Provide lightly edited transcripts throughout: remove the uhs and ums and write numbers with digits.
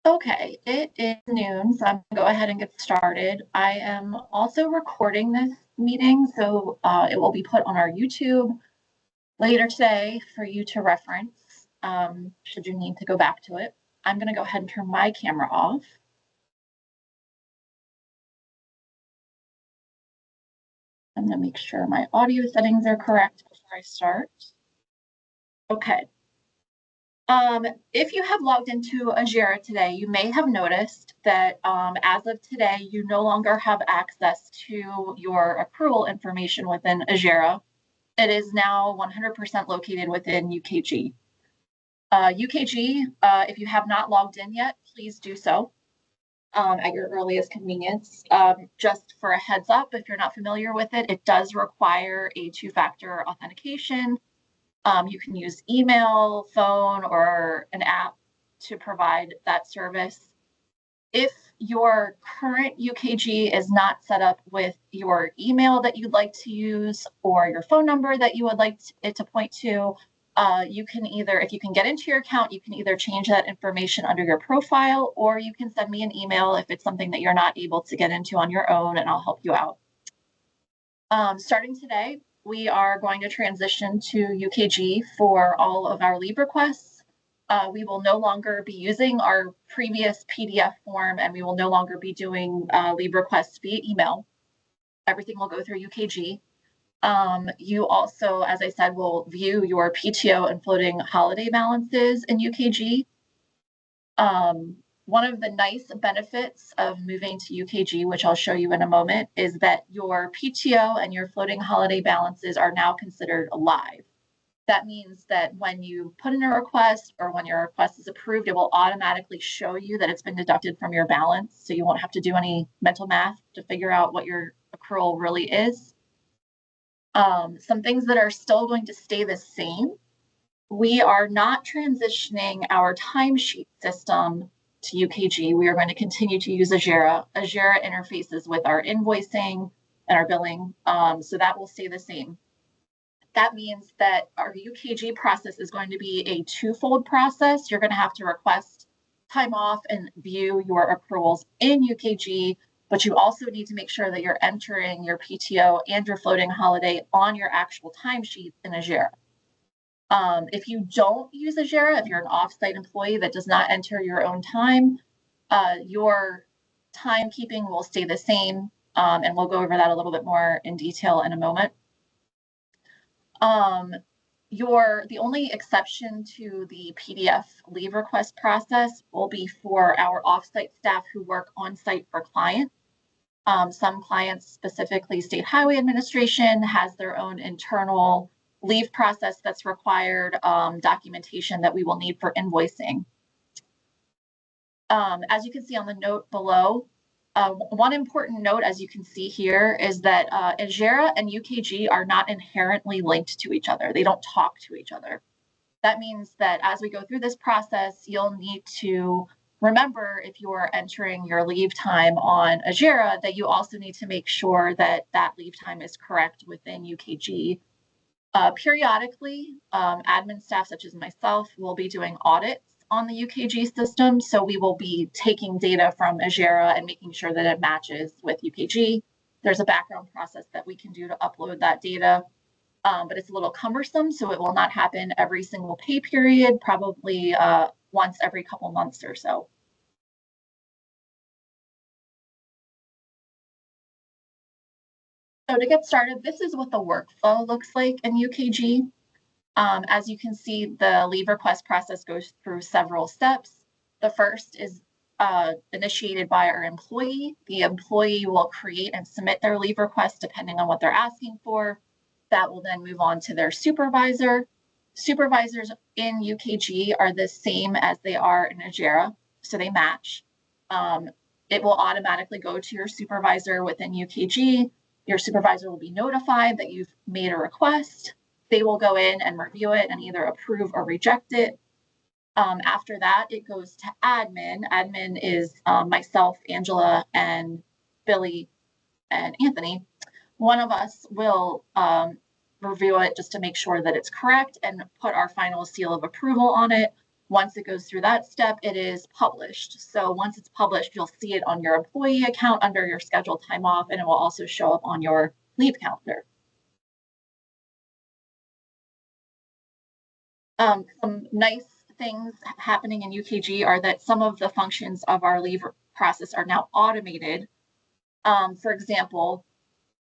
Okay, it is noon, so I'm gonna go ahead and get started. I am also recording this meeting, so it will be put on our YouTube later today for you to reference, should you need to go back to it. I'm gonna go ahead and turn my camera off. I'm gonna make sure my audio settings are correct before I start. Okay. If you have logged into Agera today, you may have noticed that as of today, you no longer have access to your accrual information within Agera. It is now 100% located within UKG. UKG, if you have not logged in yet, please do so at your earliest convenience. Just for a heads up, if you're not familiar with it, it does require a two-factor authentication. You can use email, phone, or an app to provide that service. If your current UKG is not set up with your email that you'd like to use or your phone number that you would like it to point to, you can either, if you can get into your account, you can either change that information under your profile, or you can send me an email if it's something that you're not able to get into on your own, and I'll help you out. Starting today, we are going to transition to UKG for all of our leave requests. We will no longer be using our previous PDF form, and we will no longer be doing leave requests via email. Everything will go through UKG. You also, as I said, will view your PTO and floating holiday balances in UKG. One of the nice benefits of moving to UKG, which I'll show you in a moment, is that your PTO and your floating holiday balances are now considered live. That means that when you put in a request or when your request is approved, it will automatically show you that it's been deducted from your balance. So you won't have to do any mental math to figure out what your accrual really is. Some things that are still going to stay the same. We are not transitioning our timesheet system to UKG. We are going to continue to use Agera. Agera interfaces with our invoicing and our billing, so that will stay the same. That means that our UKG process is going to be a twofold process. You're going to have to request time off and view your accruals in UKG, but you also need to make sure that you're entering your PTO and your floating holiday on your actual timesheet in Agera. If you don't use Agera, if you're an offsite employee that does not enter your own time, your timekeeping will stay the same, and we'll go over that a little bit more in detail in a moment. The only exception to the PDF leave request process will be for our offsite staff who work on site for clients. Some clients, specifically State Highway Administration, has their own internal leave process that's required, documentation that we will need for invoicing. As you can see on the note below, one important note, as you can see here, is that Agera and UKG are not inherently linked to each other. They don't talk to each other. That means that as we go through this process, you'll need to remember, if you are entering your leave time on Agera, that you also need to make sure that that leave time is correct within UKG. Periodically, admin staff such as myself will be doing audits on the UKG system. So we will be taking data from Agera and making sure that it matches with UKG. There's a background process that we can do to upload that data, but it's a little cumbersome. So it will not happen every single pay period, probably once every couple months or so. So to get started, this is what the workflow looks like in UKG. As you can see, the leave request process goes through several steps. The first is initiated by our employee. The employee will create and submit their leave request depending on what they're asking for. That will then move on to their supervisor. Supervisors in UKG are the same as they are in Agera, so they match. It will automatically go to your supervisor within UKG. Your supervisor will be notified that you've made a request. They will go in and review it and either approve or reject it. After that, it goes to admin. Admin is myself, Angela, and Billy and Anthony. One of us will review it just to make sure that it's correct and put our final seal of approval on it. Once it goes through that step, it is published. So once it's published, you'll see it on your employee account under your scheduled time off, and it will also show up on your leave calendar. Some nice things happening in UKG are that some of the functions of our leave process are now automated. For example,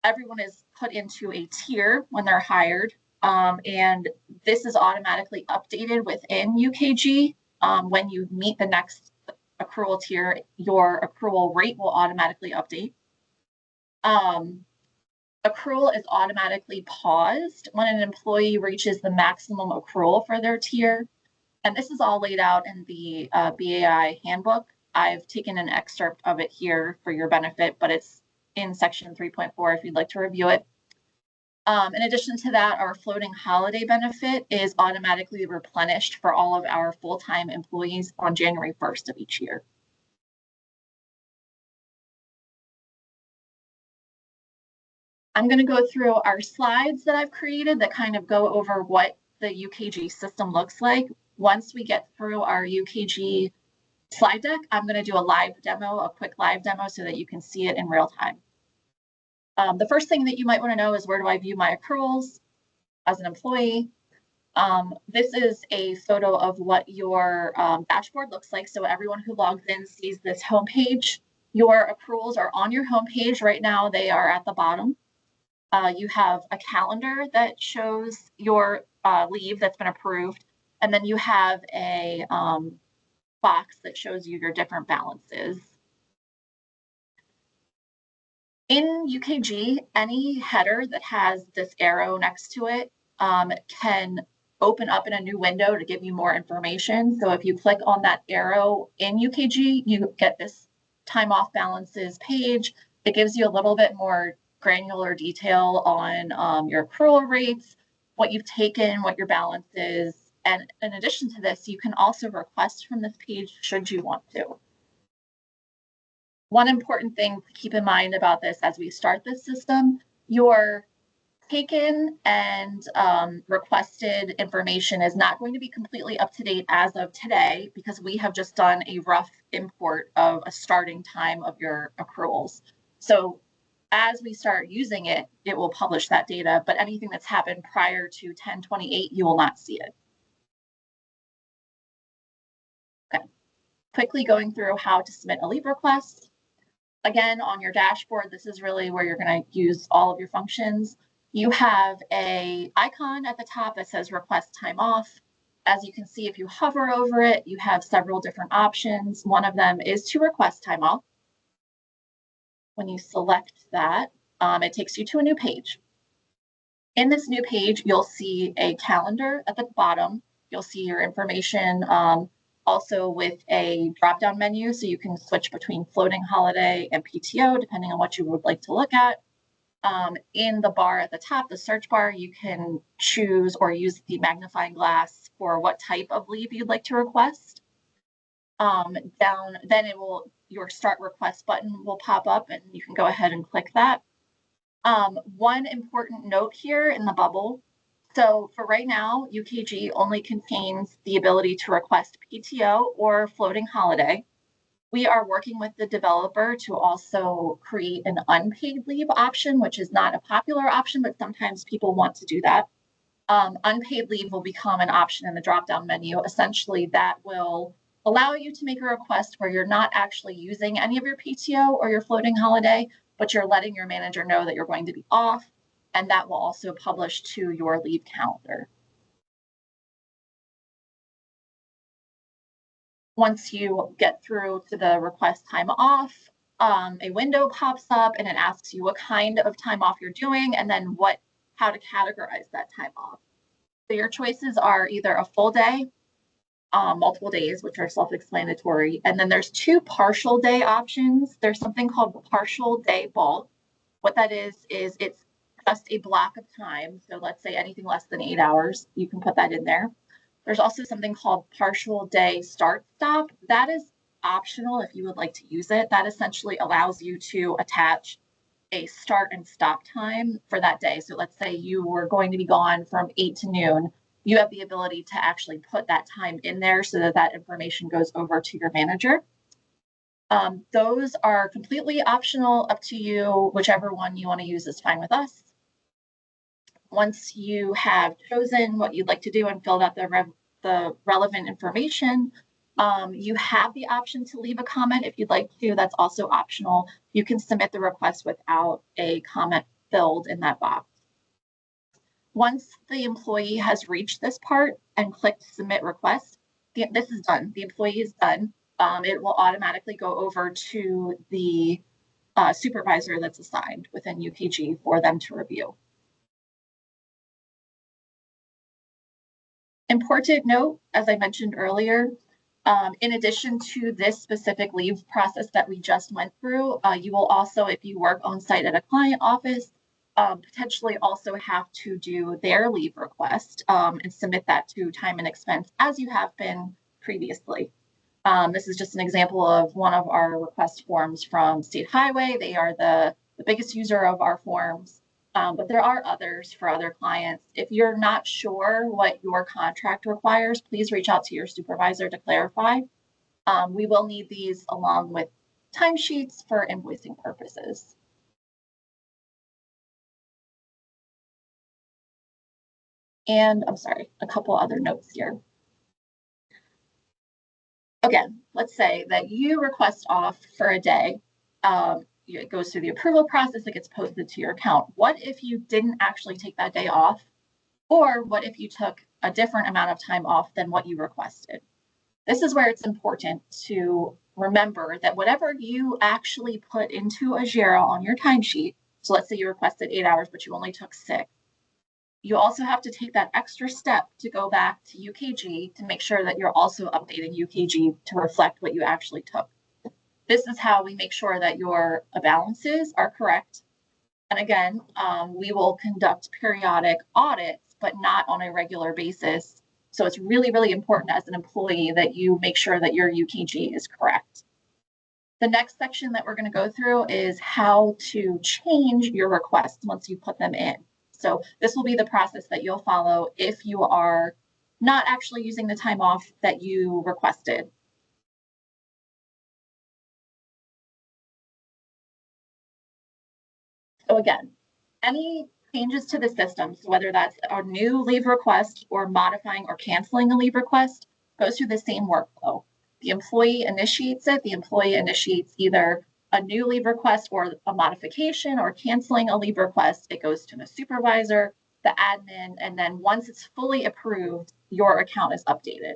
everyone is put into a tier when they're hired, and this is automatically updated within UKG. When you meet the next accrual tier, your accrual rate will automatically update. Accrual is automatically paused when an employee reaches the maximum accrual for their tier. And this is all laid out in the BAI handbook. I've taken an excerpt of it here for your benefit, but it's in section 3.4 if you'd like to review it. In addition to that, our floating holiday benefit is automatically replenished for all of our full-time employees on January 1st of each year. I'm going to go through our slides that I've created that kind of go over what the UKG system looks like. Once we get through our UKG slide deck, I'm going to do a quick live demo so that you can see it in real time. The first thing that you might want to know is, where do I view my accruals as an employee? This is a photo of what your dashboard looks like. So everyone who logs in sees this homepage. Your accruals are on your homepage right now. They are at the bottom. You have a calendar that shows your leave that's been approved. And then you have a box that shows you your different balances. In UKG, any header that has this arrow next to it can open up in a new window to give you more information. So if you click on that arrow in UKG, you get this time off balances page. It gives you a little bit more granular detail on your accrual rates, what you've taken, what your balance is. And in addition to this, you can also request from this page should you want to. One important thing to keep in mind about this as we start this system, your taken and requested information is not going to be completely up to date as of today, because we have just done a rough import of a starting time of your accruals. So as we start using it, it will publish that data, but anything that's happened prior to 10/28, you will not see it. Okay, quickly going through how to submit a leave request. Again, on your dashboard, this is really where you're going to use all of your functions. You have an icon at the top that says request time off. As you can see, if you hover over it, you have several different options. One of them is to request time off. When you select that, it takes you to a new page. In this new page, you'll see a calendar at the bottom. You'll see your information also with a drop-down menu, so you can switch between floating holiday and PTO, depending on what you would like to look at. In the bar at the top, the search bar, you can choose or use the magnifying glass for what type of leave you'd like to request. Then your start request button will pop up, and you can go ahead and click that. One important note here in the bubble. So for right now, UKG only contains the ability to request PTO or floating holiday. We are working with the developer to also create an unpaid leave option, which is not a popular option, but sometimes people want to do that. Unpaid leave will become an option in the drop-down menu. Essentially, that will allow you to make a request where you're not actually using any of your PTO or your floating holiday, but you're letting your manager know that you're going to be off, and that will also publish to your leave calendar. Once you get through to the request time off, a window pops up and it asks you what kind of time off you're doing, and then how to categorize that time off. So your choices are either a full day, multiple days, which are self-explanatory, and then there's two partial day options. There's something called partial day bulk. What that is it's just a block of time. So let's say anything less than 8 hours, you can put that in there. There's also something called partial day start stop. That is optional if you would like to use it. That essentially allows you to attach a start and stop time for that day. So let's say you were going to be gone from 8 to noon. you have the ability to actually put that time in there so that that information goes over to your manager. Those are completely optional, up to you. Whichever one you want to use is fine with us. Once you have chosen what you'd like to do and filled out the relevant information, you have the option to leave a comment if you'd like to. That's also optional. You can submit the request without a comment filled in that box. Once the employee has reached this part and clicked submit request, this is done. The employee is done. It will automatically go over to the supervisor that's assigned within UKG for them to review. Important note, as I mentioned earlier, in addition to this specific leave process that we just went through, you will also, if you work on site at a client office, potentially also have to do their leave request and submit that to time and expense as you have been previously. This is just an example of one of our request forms from State Highway. They are the biggest user of our forms, but there are others for other clients. If you're not sure what your contract requires, please reach out to your supervisor to clarify. We will need these along with timesheets for invoicing purposes. And I'm sorry, a couple other notes here. Again, let's say that you request off for a day. It goes through the approval process, it gets posted to your account. What if you didn't actually take that day off? Or what if you took a different amount of time off than what you requested? This is where it's important to remember that whatever you actually put into a JIRA on your timesheet, so let's say you requested 8 hours, but you only took 6, you also have to take that extra step to go back to UKG to make sure that you're also updating UKG to reflect what you actually took. This is how we make sure that your balances are correct. And again, we will conduct periodic audits, but not on a regular basis. So it's really, really important as an employee that you make sure that your UKG is correct. The next section that we're going to go through is how to change your requests once you put them in. So this will be the process that you'll follow if you are not actually using the time off that you requested. So again, any changes to the system, so whether that's a new leave request or modifying or canceling a leave request, goes through the same workflow. The employee initiates it. The employee initiates either a new leave request or a modification or canceling a leave request. It goes to the supervisor, the admin, and then once it's fully approved, your account is updated.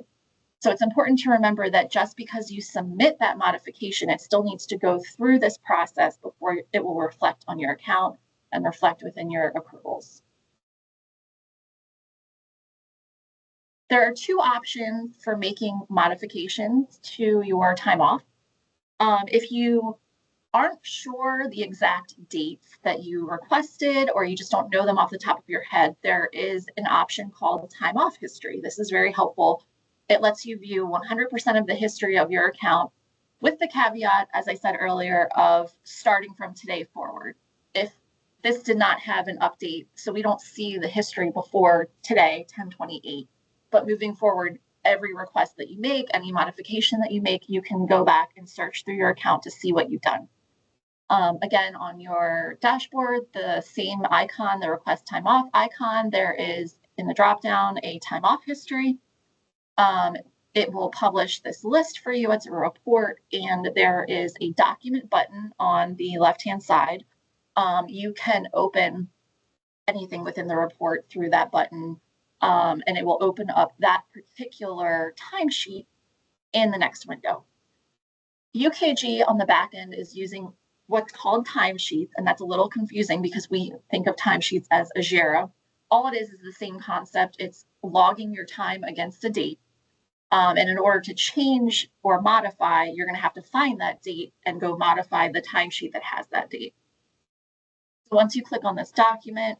So it's important to remember that just because you submit that modification, it still needs to go through this process before it will reflect on your account and reflect within your accruals. There are 2 options for making modifications to your time off. If you aren't sure the exact dates that you requested, or you just don't know them off the top of your head, there is an option called time off history. This is very helpful. It lets you view 100% of the history of your account with the caveat, as I said earlier, of starting from today forward. If this did not have an update, so we don't see the history before today, 10/28, but moving forward, every request that you make, any modification that you make, you can go back and search through your account to see what you've done. Again, on your dashboard, the same icon, the request time off icon, there is in the dropdown a time off history. It will publish this list for you. It's a report, and there is a document button on the left-hand side. You can open anything within the report through that button, and it will open up that particular timesheet in the next window. UKG on the back end is using what's called timesheets, and that's a little confusing because we think of timesheets as a JIRA. All it is the same concept. It's logging your time against a date. And in order to change or modify, you're going to have to find that date and go modify the timesheet that has that date. So once you click on this document,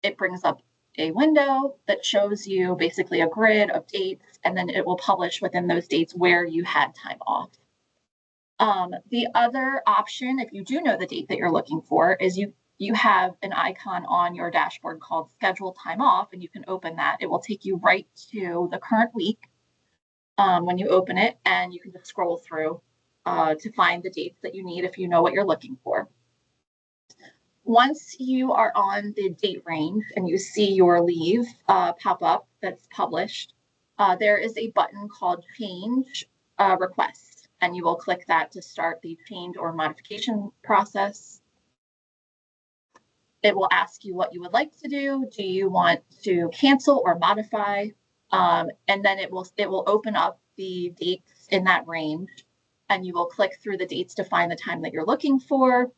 it brings up a window that shows you basically a grid of dates, and then it will publish within those dates where you had time off. The other option, if you do know the date that you're looking for, is you you have an icon on your dashboard called Schedule Time Off, and you can open that. It will take you right to the current week when you open it, and you can just scroll through to find the dates that you need if you know what you're looking for. Once you are on the date range and you see your leave pop up that's published, there is a button called Change Request, and you will click that to start the change or modification process. It will ask you what you would like to do. Do you want to cancel or modify? And then it will open up the dates in that range, and you will click through the dates to find the time that you're looking for,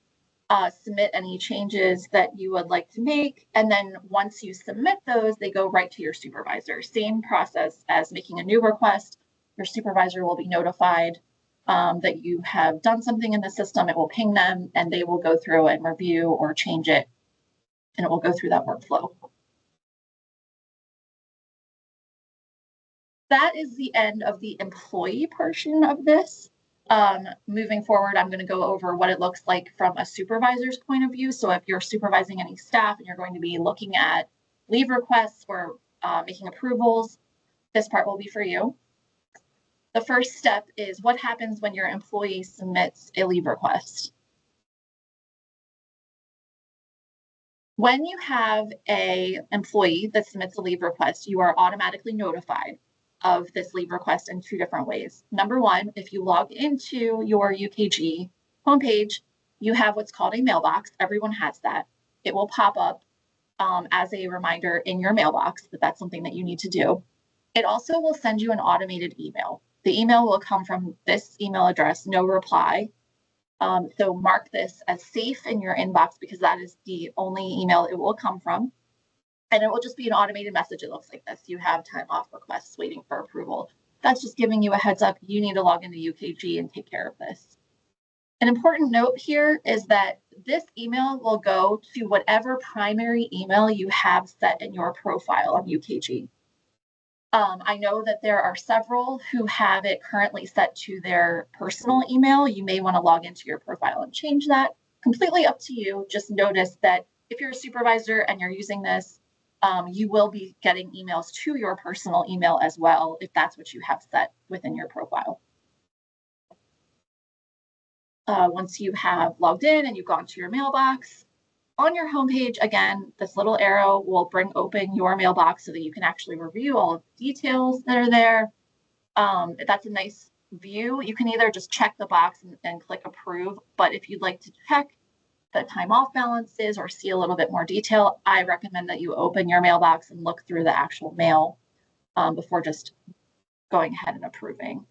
submit any changes that you would like to make. And then once you submit those, they go right to your supervisor. Same process as making a new request. Your supervisor will be notified that you have done something in the system. It will ping them, and they will go through and review or change it, and it will go through that workflow. That is the end of the employee portion of this. Moving forward, I'm going to go over what it looks like from a supervisor's point of view. So if you're supervising any staff and you're going to be looking at leave requests or making approvals, this part will be for you. The first step is what happens when your employee submits a leave request. When you have an employee that submits a leave request, you are automatically notified of this leave request in two different ways. Number one, if you log into your UKG homepage, you have what's called a mailbox. Everyone has that. It will pop up as a reminder in your mailbox that that's something that you need to do. It also will send you an automated email. The email will come from this email address, no reply. So mark this as safe in your inbox because that is the only email it will come from. And it will just be an automated message. It looks like this. You have time off requests waiting for approval. That's just giving you a heads up. You need to log into UKG and take care of this. An important note here is that this email will go to whatever primary email you have set in your profile on UKG. I know that there are several who have it currently set to their personal email. You may want to log into your profile and change that. Completely up to you. Just notice that if you're a supervisor and you're using this, you will be getting emails to your personal email as well, if that's what you have set within your profile. Once you have logged in and you've gone to your mailbox, on your homepage, again, this little arrow will bring open your mailbox so that you can actually review all of the details that are there. That's a nice view. You can either just check the box and click approve, but if you'd like to check the time off balances or see a little bit more detail, I recommend that you open your mailbox and look through the actual mail before just going ahead and approving.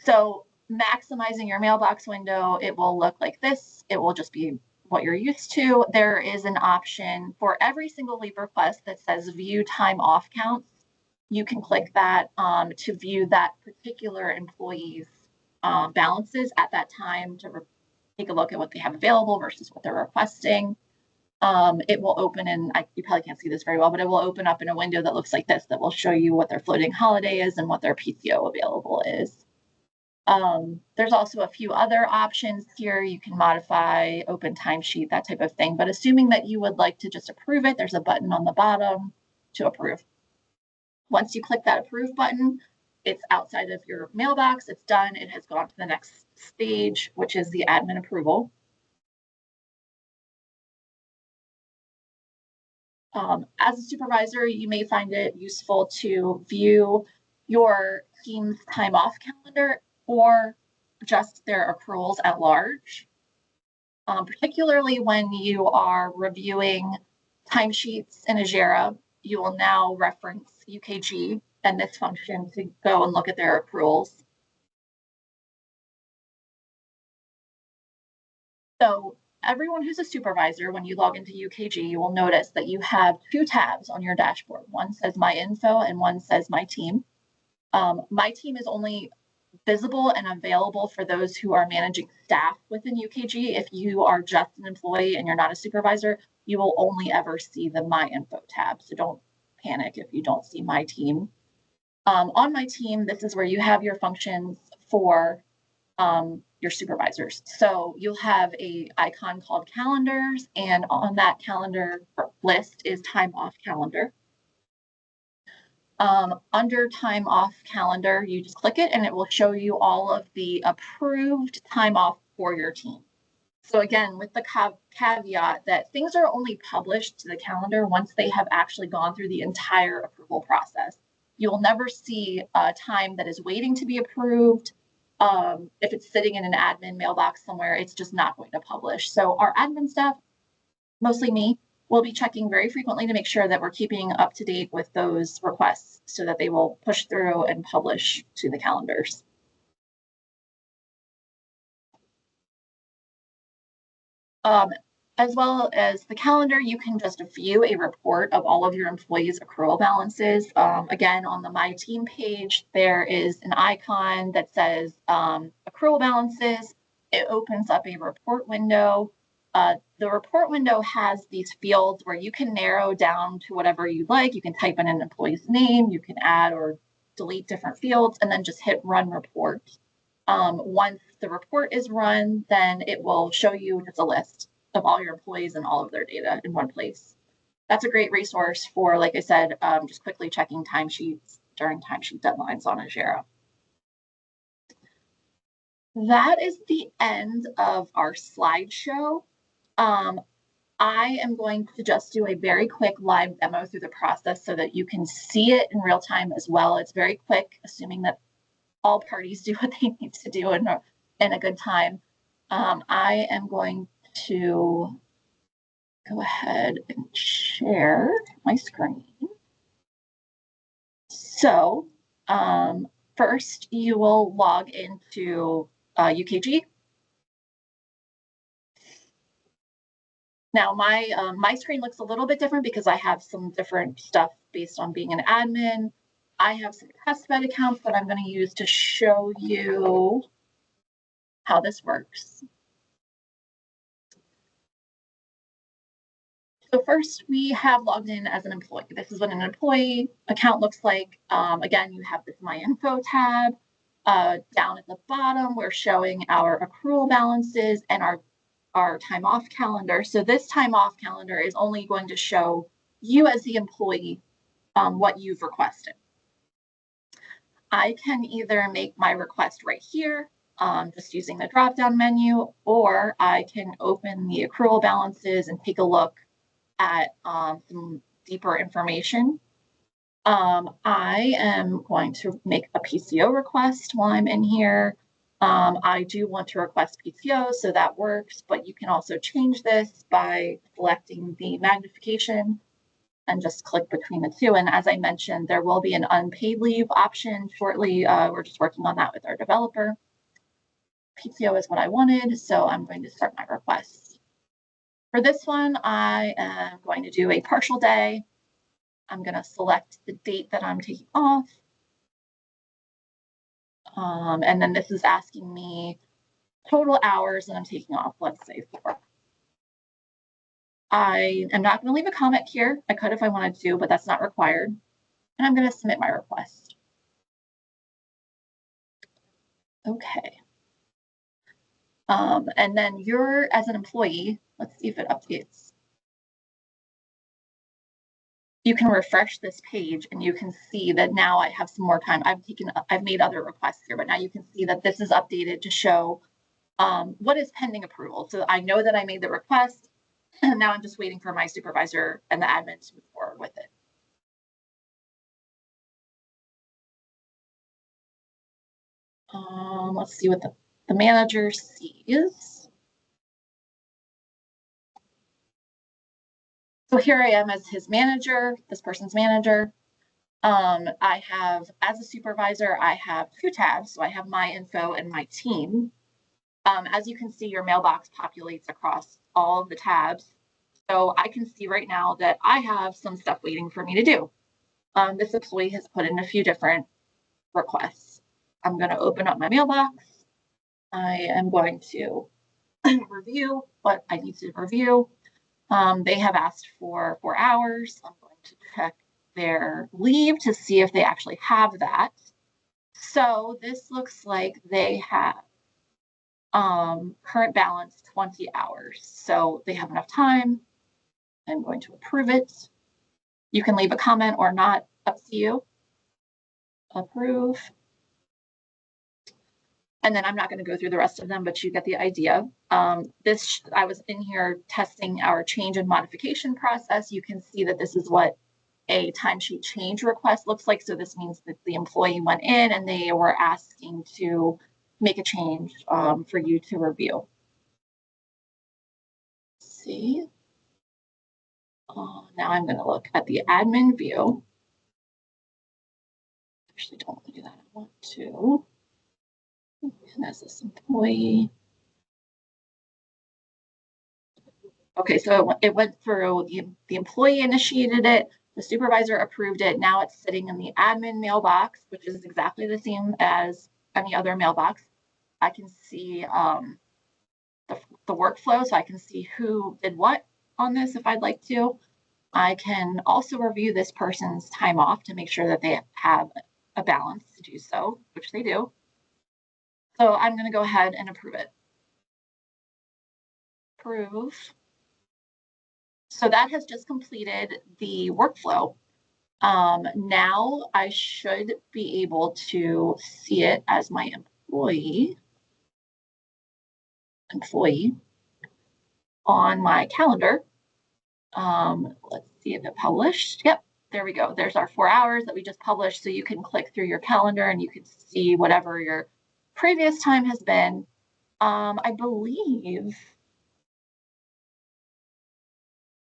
So maximizing your mailbox window, it will look like this. It will just be what you're used to. There is an option for every single leave request that says view time off counts. You can click that to view that particular employee's balances at that time to take a look at what they have available versus what they're requesting. It will open in, you probably can't see this very well, but it will open up in a window that looks like this that will show you what their floating holiday is and what their PTO available is. There's also a few other options here. You can modify, open timesheet, that type of thing. But assuming that you would like to just approve it, there's a button on the bottom to approve. Once you click that approve button, it's outside of your mailbox. It's done. It has gone to the next stage, which is the admin approval. As a supervisor, you may find it useful to view your team's time off calendar or just their accruals at large, particularly when you are reviewing timesheets in Agera. You will now reference UKG and this function to go and look at their accruals. So everyone who's a supervisor, when you log into UKG, you will notice that you have two tabs on your dashboard. One says My Info and one says My Team. My Team is only visible and available for those who are managing staff within UKG. If you are just an employee and you're not a supervisor, you will only ever see the My Info tab. So don't panic if you don't see My Team. On My Team, this is where you have your functions for your your supervisors. So you'll have a icon called calendars, and on that calendar list is time off calendar. Under time off calendar, you just click it and it will show you all of the approved time off for your team. So again, with the caveat that things are only published to the calendar once they have actually gone through the entire approval process. You will never see a time that is waiting to be approved. If it's sitting in an admin mailbox somewhere, it's just not going to publish. So our admin staff, mostly me, will be checking very frequently to make sure that we're keeping up to date with those requests so that they will push through and publish to the calendars. As well as the calendar, you can just view a report of all of your employees' accrual balances. Again, on the My Team page, there is an icon that says accrual balances. It opens up a report window. The report window has these fields where you can narrow down to whatever you like. You can type in an employee's name, you can add or delete different fields, and then just hit Run Report. Once the report is run, then it will show you just a list of all your employees and all of their data in one place. That's a great resource for, like I said, just quickly checking timesheets during timesheet deadlines on Agera. That is the end of our slideshow. I am going to just do a very quick live demo through the process so that you can see it in real time as well. It's very quick, assuming that all parties do what they need to do in a good time. I am going to go ahead and share my screen. So first, you will log into UKG. Now, my screen looks a little bit different because I have some different stuff based on being an admin. I have some testbed accounts that I'm going to use to show you how this works. So first, we have logged in as an employee. This is what an employee account looks like. Again, you have this My Info tab. Down at the bottom, we're showing our accrual balances and our time off calendar. So this time off calendar is only going to show you as the employee what you've requested. I can either make my request right here, just using the drop-down menu, or I can open the accrual balances and take a look at some deeper information. I am going to make a PCO request while I'm in here. I do want to request PTO, so that works, but you can also change this by selecting the magnification and just click between the two. And as I mentioned, there will be an unpaid leave option shortly. We're just working on that with our developer. PTO is what I wanted, so I'm going to start my request. For this one, I am going to do a partial day. I'm going to select the date that I'm taking off. And then this is asking me total hours that I'm taking off, let's say 4. I am not going to leave a comment here. I could if I wanted to, but that's not required. And I'm going to submit my request. Okay. And then you're, as an employee, let's see if it updates. You can refresh this page and you can see that now I have some more time. I've made other requests here, but now you can see that this is updated to show what is pending approval. So I know that I made the request, and now I'm just waiting for my supervisor and the admin to move forward with it. Let's see what the manager sees. So here I am as his manager, this person's manager. I have, as a supervisor, I have 2 tabs. So I have my info and my team. As you can see, your mailbox populates across all of the tabs. So I can see right now that I have some stuff waiting for me to do. This employee has put in a few different requests. I'm going to open up my mailbox. I am going to review what I need to review. They have asked for 4 hours. I'm going to check their leave to see if they actually have that. So this looks like they have current balance 20 hours. So they have enough time. I'm going to approve it. You can leave a comment or not, up to you. Approve. And then I'm not going to go through the rest of them, but you get the idea. I was in here testing our change and modification process. You can see that this is what a timesheet change request looks like. So this means that the employee went in and they were asking to make a change for you to review. Let's see. Now I'm going to look at the admin view. Actually, don't want to do that. I want to. And as this employee. Okay, so it went through, the employee initiated it, the supervisor approved it. Now it's sitting in the admin mailbox, which is exactly the same as any other mailbox. I can see the workflow, so I can see who did what on this if I'd like to. I can also review this person's time off to make sure that they have a balance to do so, which they do. So I'm going to go ahead and approve it. Approve. So that has just completed the workflow. Now I should be able to see it as my employee on my calendar. Let's see if it published. Yep, there we go. There's our 4 hours that we just published. So you can click through your calendar and you can see whatever your previous time has been. I believe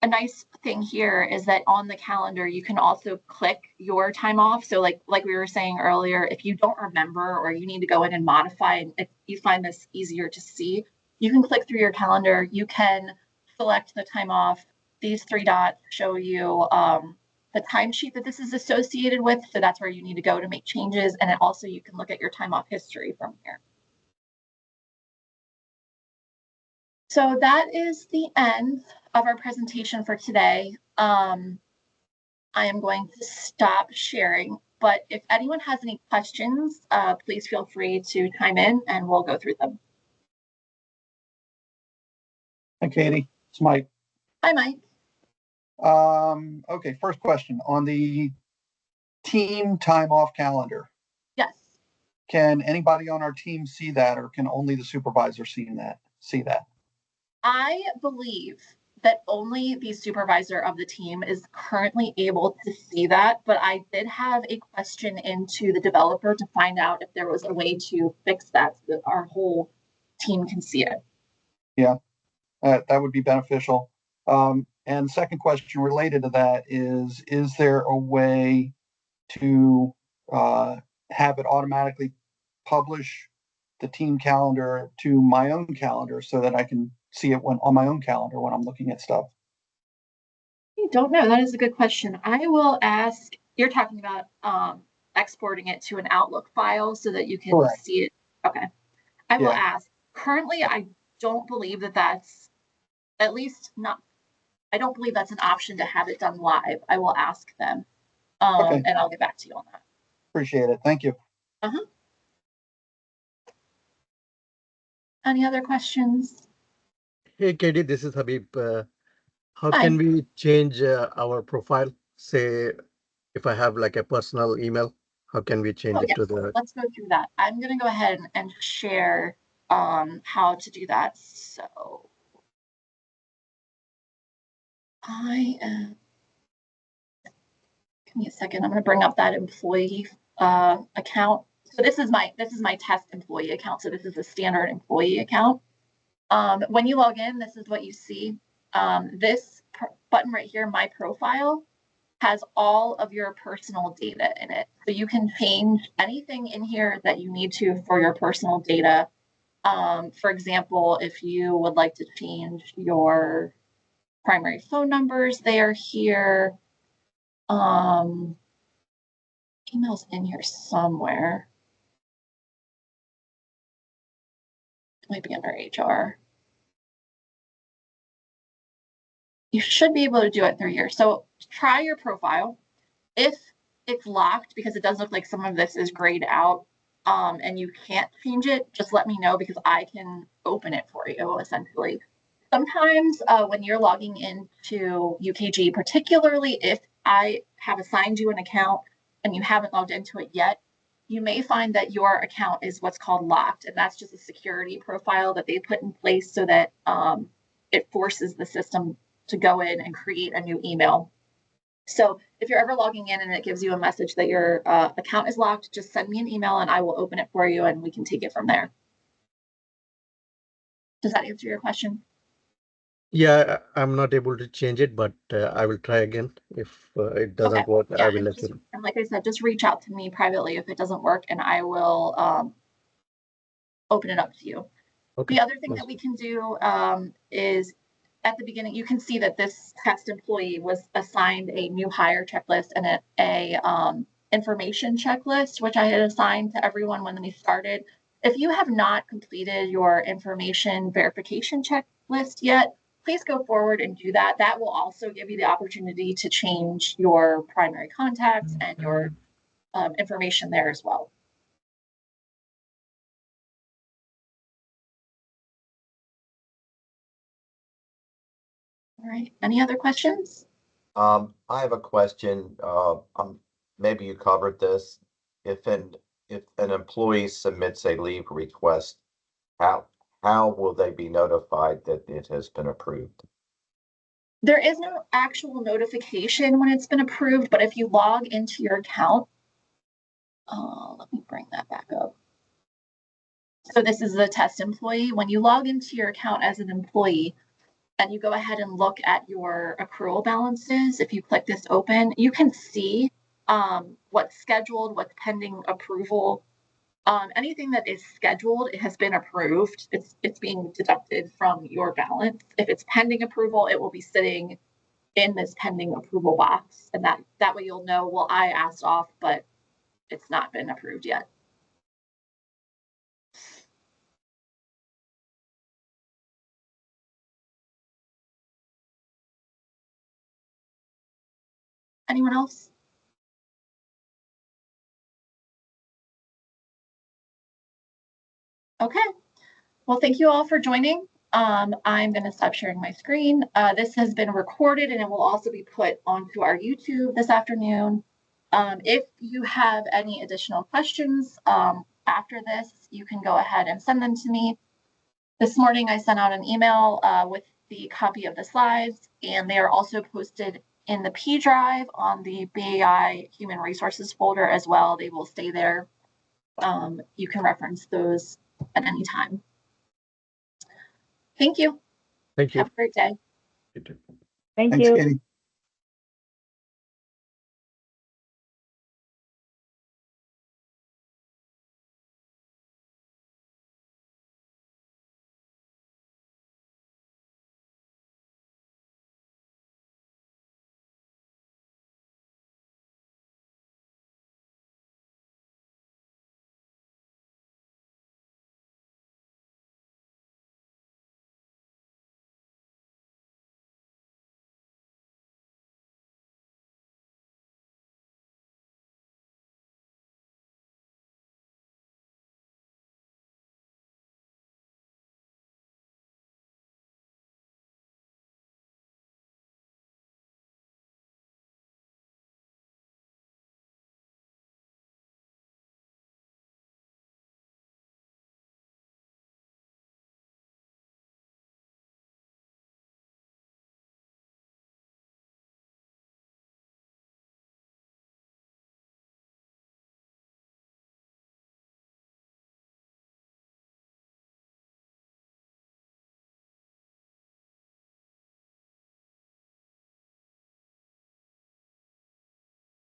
a nice thing here is that on the calendar, you can also click your time off. So like we were saying earlier, if you don't remember or you need to go in and modify, and if you find this easier to see, you can click through your calendar. You can select the time off. These 3 dots show you the timesheet that this is associated with. So that's where you need to go to make changes. And also you can look at your time off history from here. So that is the end of our presentation for today. I am going to stop sharing, but if anyone has any questions, please feel free to chime in and we'll go through them. Hi, Katie. It's Mike. Hi, Mike. Okay, first question. On the team time off calendar, Yes. can anybody on our team see that, or can only the supervisor see that? I believe that only the supervisor of the team is currently able to see that, but I did have a question into the developer to find out if there was a way to fix that so that our whole team can see it. Yeah, that would be beneficial. And second question related to that is there a way to have it automatically publish the team calendar to my own calendar so that I can see it on my own calendar when I'm looking at stuff? I don't know. That is a good question. I will ask. You're talking about exporting it to an Outlook file so that you can Correct. see it. Okay. I will Yeah. ask. Currently, I don't believe that that's, at least not, I don't believe that's an option to have it done live. I will ask them Okay. and I'll get back to you on that. Appreciate it. Thank you. Any other questions? Hey, Katie, this is Habib. How Hi. can we change our profile? Say, if I have like a personal email, how can we change it to the? Let's go through that. I'm going to go ahead and share how to do that. So give me a second. I'm going to bring up that employee account. So this is my test employee account. So this is a standard employee account. When you log in, this is what you see. This button right here, my profile, has all of your personal data in it. So you can change anything in here that you need to for your personal data. For example, if you would like to change your primary phone numbers, they are here. Email's in here somewhere. It might be under HR. You should be able to do it through here. So try your profile. If it's locked, because it does look like some of this is grayed out, and you can't change it, just let me know because I can open it for you, essentially. Sometimes when you're logging into UKG, particularly if I have assigned you an account and you haven't logged into it yet, you may find that your account is what's called locked, and that's just a security profile that they put in place so that it forces the system to go in and create a new email. So if you're ever logging in and it gives you a message that your account is locked, just send me an email and I will open it for you and we can take it from there. Does that answer your question? Yeah, I'm not able to change it, but I will try again. If it doesn't Okay. work, Yeah, I will let you know. and like I said, just reach out to me privately if it doesn't work and I will open it up to you. Okay. The other thing that we can do is at the beginning, you can see that this test employee was assigned a new hire checklist and a information checklist, which I had assigned to everyone when we started. If you have not completed your information verification checklist yet, please go forward and do that. That will also give you the opportunity to change your primary contacts and your information there as well. All right, any other questions? I have a question. Maybe you covered this. If an employee submits a leave request, how how will they be notified that it has been approved? There is no actual notification when it's been approved, but if you log into your account, let me bring that back up. So this is the test employee. When you log into your account as an employee and you go ahead and look at your accrual balances, if you click this open, you can see what's scheduled, what's pending approval. Anything that is scheduled, it has been approved. It's being deducted from your balance. If it's pending approval, it will be sitting in this pending approval box. And that way you'll know, well, I asked off, but it's not been approved yet. Anyone else? Okay. Well, thank you all for joining. I'm going to stop sharing my screen. This has been recorded and it will also be put onto our YouTube this afternoon. If you have any additional questions after this, you can go ahead and send them to me. This morning, I sent out an email with the copy of the slides, and they are also posted in the P drive on the BAI Human Resources folder as well. They will stay there. You can reference those at any time. Thank you. Thank you. Have a great day. You too. Thank Thanks, you. Katie.